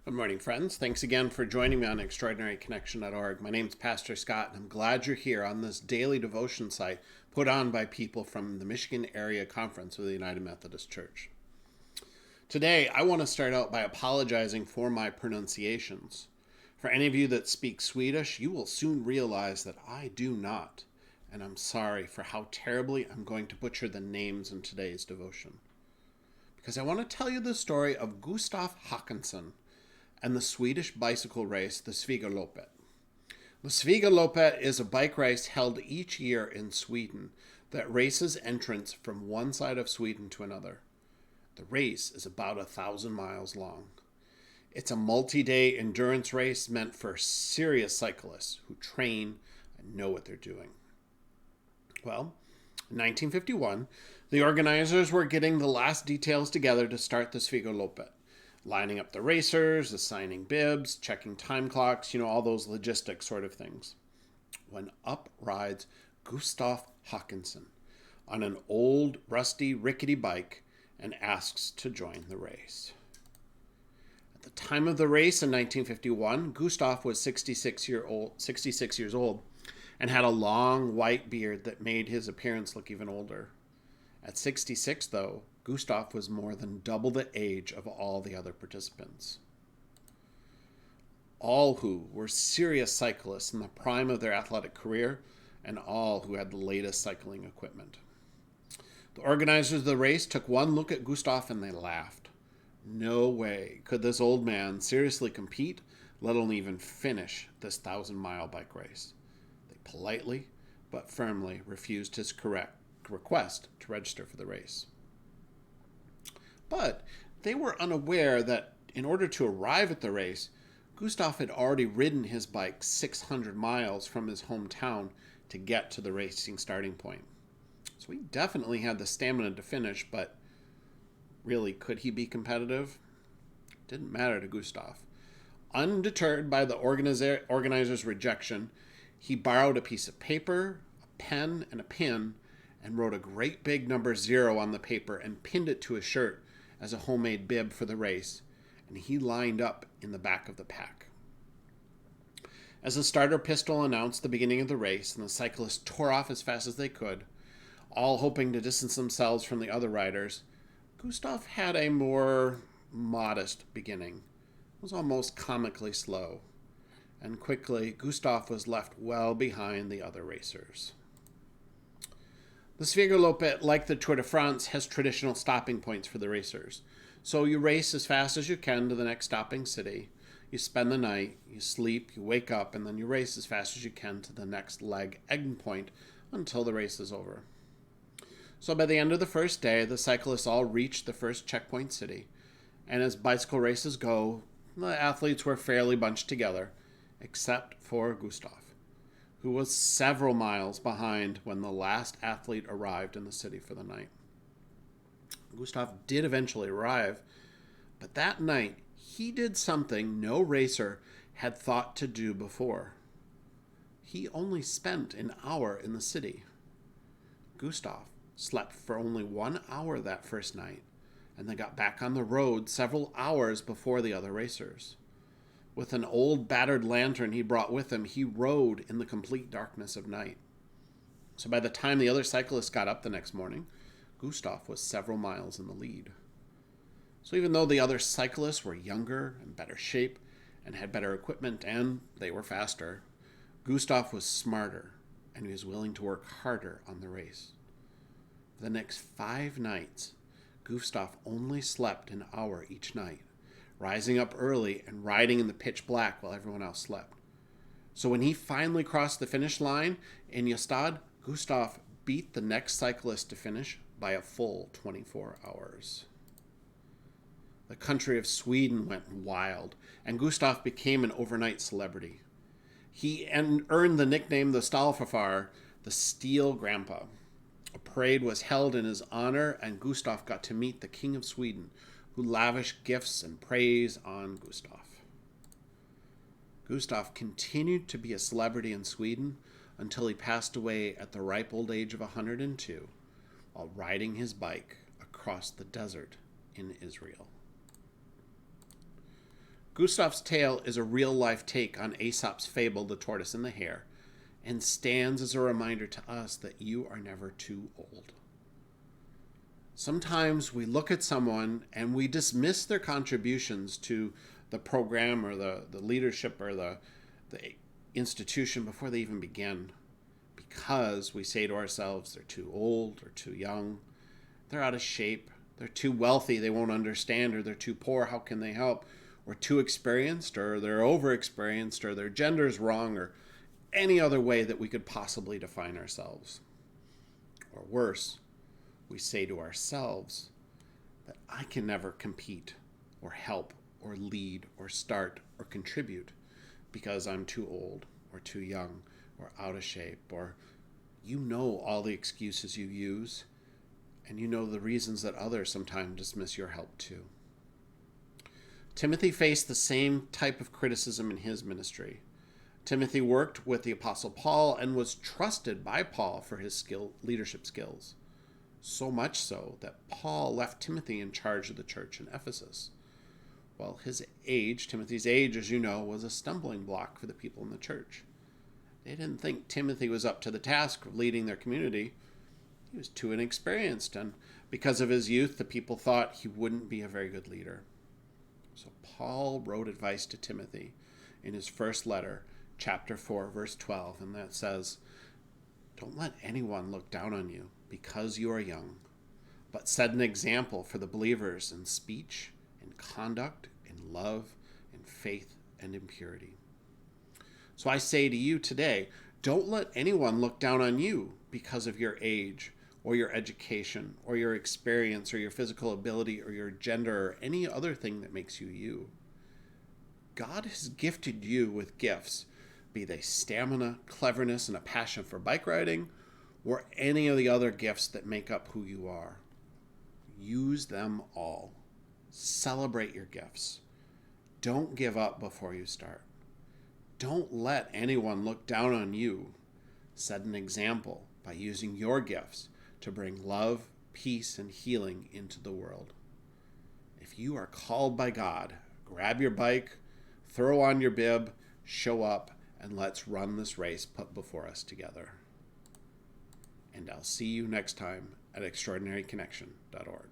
Good morning, friends. Thanks again for joining me on extraordinaryconnection.org. My name's Pastor Scott, and I'm glad you're here on this daily devotion site put on by people from the Michigan Area Conference of the United Methodist Church. Today, I want to start out by apologizing for my pronunciations. For any of you that speak Swedish, you will soon realize that I do not, and I'm sorry for how terribly I'm going to butcher the names in today's devotion. Because I want to tell you the story of Gustaf Håkansson and the Swedish bicycle race, the Svigaloppet. The Svigaloppet is a bike race held each year in Sweden that races entrants from one side of Sweden to another. The race is about 1,000 miles long. It's a multi-day endurance race meant for serious cyclists who train and know what they're doing. Well, in 1951, the organizers were getting the last details together to start the Svigaloppet. Lining up the racers, assigning bibs, checking time clocks, all those logistics sort of things. When up rides Gustaf Håkansson on an old, rusty, rickety bike and asks to join the race. At the time of the race in 1951, Gustaf was 66 years old and had a long white beard that made his appearance look even older. At 66, though, Gustaf was more than double the age of all the other participants. All who were serious cyclists in the prime of their athletic career, and all who had the latest cycling equipment. The organizers of the race took one look at Gustaf and they laughed. No way could this old man seriously compete, let alone even finish this 1,000-mile bike race. They politely but firmly refused his request to register for the race. But they were unaware that in order to arrive at the race, Gustaf had already ridden his bike 600 miles from his hometown to get to the racing starting point. So he definitely had the stamina to finish, but really, could he be competitive? Didn't matter to Gustaf. Undeterred by the organizer's rejection, he borrowed a piece of paper, a pen, and a pin, and wrote a great big number 0 on the paper and pinned it to his shirt as a homemade bib for the race, and he lined up in the back of the pack. As the starter pistol announced the beginning of the race, and the cyclists tore off as fast as they could, all hoping to distance themselves from the other riders, Gustaf had a more modest beginning. It was almost comically slow, and quickly Gustaf was left well behind the other racers. The Svigaloppet, like the Tour de France, has traditional stopping points for the racers. So you race as fast as you can to the next stopping city. You spend the night, you sleep, you wake up, and then you race as fast as you can to the next leg endpoint until the race is over. So by the end of the first day, the cyclists all reached the first checkpoint city. And as bicycle races go, the athletes were fairly bunched together, except for Gustaf, who was several miles behind when the last athlete arrived in the city for the night. Gustaf did eventually arrive, but that night he did something no racer had thought to do before. He only spent an hour in the city. Gustaf slept for only 1 hour that first night, and then got back on the road several hours before the other racers. With an old battered lantern he brought with him, he rode in the complete darkness of night. So by the time the other cyclists got up the next morning, Gustaf was several miles in the lead. So even though the other cyclists were younger and better shape and had better equipment and they were faster, Gustaf was smarter and he was willing to work harder on the race. For the next 5 nights, Gustaf only slept an hour each night, rising up early and riding in the pitch black while everyone else slept. So when he finally crossed the finish line in Gustad, Gustaf beat the next cyclist to finish by a full 24 hours. The country of Sweden went wild, and Gustaf became an overnight celebrity. He earned the nickname the Stallfarfar, the Steel Grandpa. A parade was held in his honor, and Gustaf got to meet the King of Sweden, who lavished gifts and praise on Gustaf. Gustaf continued to be a celebrity in Sweden until he passed away at the ripe old age of 102 while riding his bike across the desert in Israel. Gustav's tale is a real-life take on Aesop's fable, The Tortoise and the Hare, and stands as a reminder to us that you are never too old. Sometimes we look at someone and we dismiss their contributions to the program or the leadership or the institution before they even begin, because we say to ourselves, they're too old or too young, they're out of shape, they're too wealthy, they won't understand, or they're too poor, how can they help? Or too experienced, or they're overexperienced, or their gender's wrong, or any other way that we could possibly define ourselves. Or worse, we say to ourselves that I can never compete or help or lead or start or contribute because I'm too old or too young or out of shape, or you know all the excuses you use, and you know the reasons that others sometimes dismiss your help too. Timothy faced the same type of criticism in his ministry. Timothy worked with the Apostle Paul and was trusted by Paul for his leadership skills. So much so that Paul left Timothy in charge of the church in Ephesus. Well, Timothy's age, as you know, was a stumbling block for the people in the church. They didn't think Timothy was up to the task of leading their community. He was too inexperienced, and because of his youth, the people thought he wouldn't be a very good leader. So Paul wrote advice to Timothy in his first letter, chapter 4, verse 12, and that says, "Don't let anyone look down on you because you are young, but set an example for the believers in speech, in conduct, in love, in faith, and in purity." So I say to you today, don't let anyone look down on you because of your age or your education or your experience or your physical ability or your gender or any other thing that makes you you. God has gifted you with gifts, be they stamina, cleverness, and a passion for bike riding, or any of the other gifts that make up who you are. Use them all. Celebrate your gifts. Don't give up before you start. Don't let anyone look down on you. Set an example by using your gifts to bring love, peace, and healing into the world. If you are called by God, grab your bike, throw on your bib, show up, and let's run this race put before us together. And I'll see you next time at extraordinaryconnection.org.